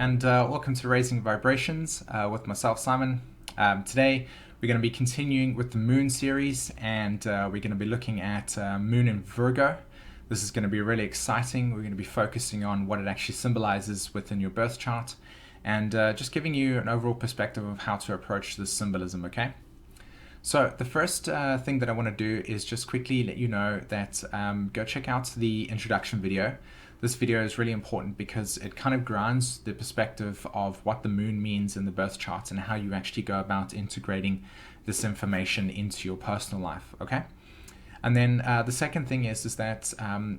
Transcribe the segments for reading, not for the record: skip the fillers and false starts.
and welcome to Raising Vibrations with myself, Simon. Today we're going to be continuing with the Moon series, and we're going to be looking at Moon in Virgo. This is going to be really exciting. We're going to be focusing on what it actually symbolizes within your birth chart, and just giving you an overall perspective of how to approach this symbolism, okay? So the first thing that I want to do is just quickly let you know that go check out the introduction video. This video is really important because it kind of grounds the perspective of what the moon means in the birth chart and how you actually go about integrating this information into your personal life, okay? And then the second thing is that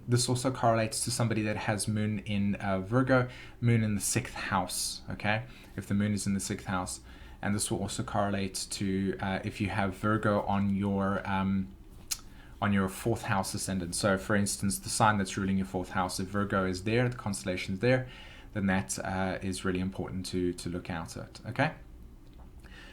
this also correlates to somebody that has moon in Virgo, moon in the 6th house, okay? If the moon is in the 6th house. And this will also correlate to if you have Virgo on your 4th house ascendant. So for instance, the sign that's ruling your 4th house, if Virgo is there, the constellation is there, then that is really important to look out at, okay?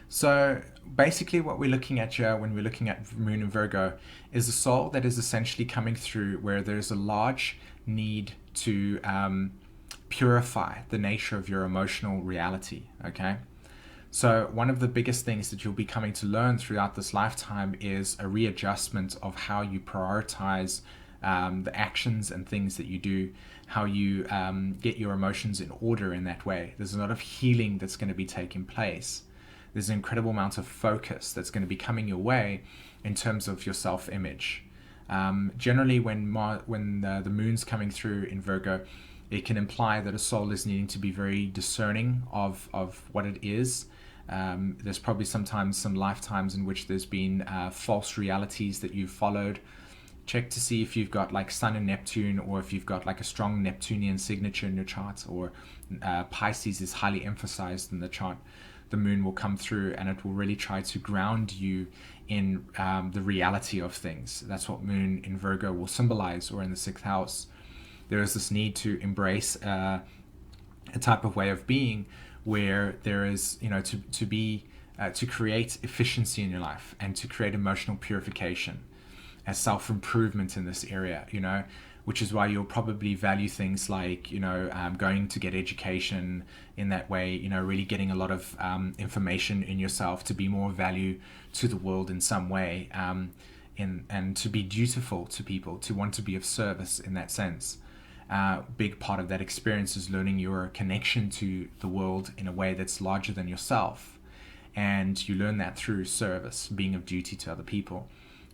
So basically what we're looking at here when we're looking at Moon in Virgo is a soul that is essentially coming through where there's a large need to purify the nature of your emotional reality, okay? So one of the biggest things that you'll be coming to learn throughout this lifetime is a readjustment of how you prioritize the actions and things that you do, how you get your emotions in order in that way. There's a lot of healing that's going to be taking place. There's an incredible amount of focus that's going to be coming your way in terms of your self-image. Generally, when the moon's coming through in Virgo, it can imply that a soul is needing to be very discerning of what it is. There's probably sometimes some lifetimes in which there's been false realities that you've followed. Check to see if you've got like Sun and Neptune, or if you've got like a strong Neptunian signature in your chart, or Pisces is highly emphasized in the chart. The moon will come through and it will really try to ground you in the reality of things. That's what moon in Virgo will symbolize, or in the 6th house. There is this need to embrace a type of way of being where there is, to create efficiency in your life and to create emotional purification as self-improvement in this area, which is why you'll probably value things like, going to get education in that way, really getting a lot of information in yourself to be more value to the world in some way, and to be dutiful to people, to want to be of service in that sense. Big part of that experience is learning your connection to the world in a way that's larger than yourself. And you learn that through service, being of duty to other people.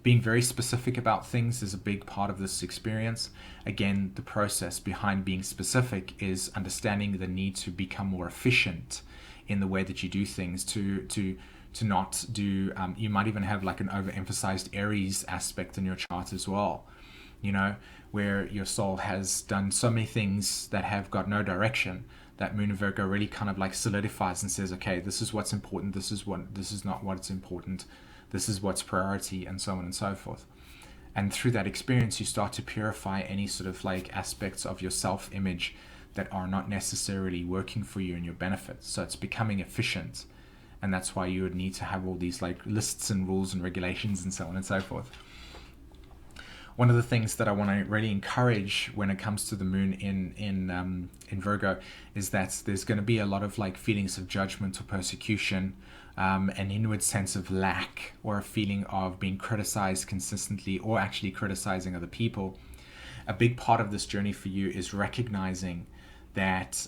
Being very specific about things is a big part of this experience. Again, the process behind being specific is understanding the need to become more efficient in the way that you do things, to not do, you might even have like an overemphasized Aries aspect in your chart as well, where your soul has done so many things that have got no direction. That Moon in Virgo really kind of like solidifies and says, okay, this is what's important, this is not what's important, this is what's priority, and so on and so forth. And through that experience, you start to purify any sort of like aspects of your self-image that are not necessarily working for you and your benefit. So it's becoming efficient. And that's why you would need to have all these like lists and rules and regulations and so on and so forth. One of the things that I want to really encourage when it comes to the moon in Virgo is that there's going to be a lot of like feelings of judgment or persecution, an inward sense of lack, or a feeling of being criticized consistently, or actually criticizing other people. A big part of this journey for you is recognizing that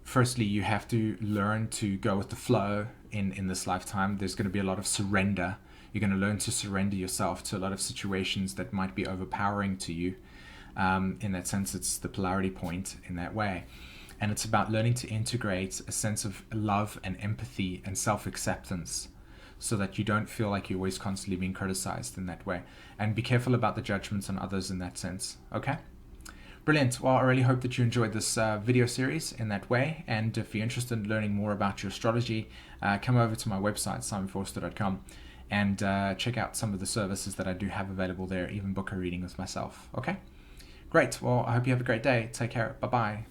firstly, you have to learn to go with the flow in this lifetime. There's going to be a lot of surrender. You're going to learn to surrender yourself to a lot of situations that might be overpowering to you. In that sense, it's the polarity point in that way. And it's about learning to integrate a sense of love and empathy and self-acceptance, so that you don't feel like you're always constantly being criticized in that way. And be careful about the judgments on others in that sense, okay? Brilliant. Well, I really hope that you enjoyed this video series in that way. And if you're interested in learning more about your astrology, come over to my website, simonvorster.com, and check out some of the services that I do have available there, even book a reading with myself. Okay? Great. Well, I hope you have a great day. Take care. Bye-bye.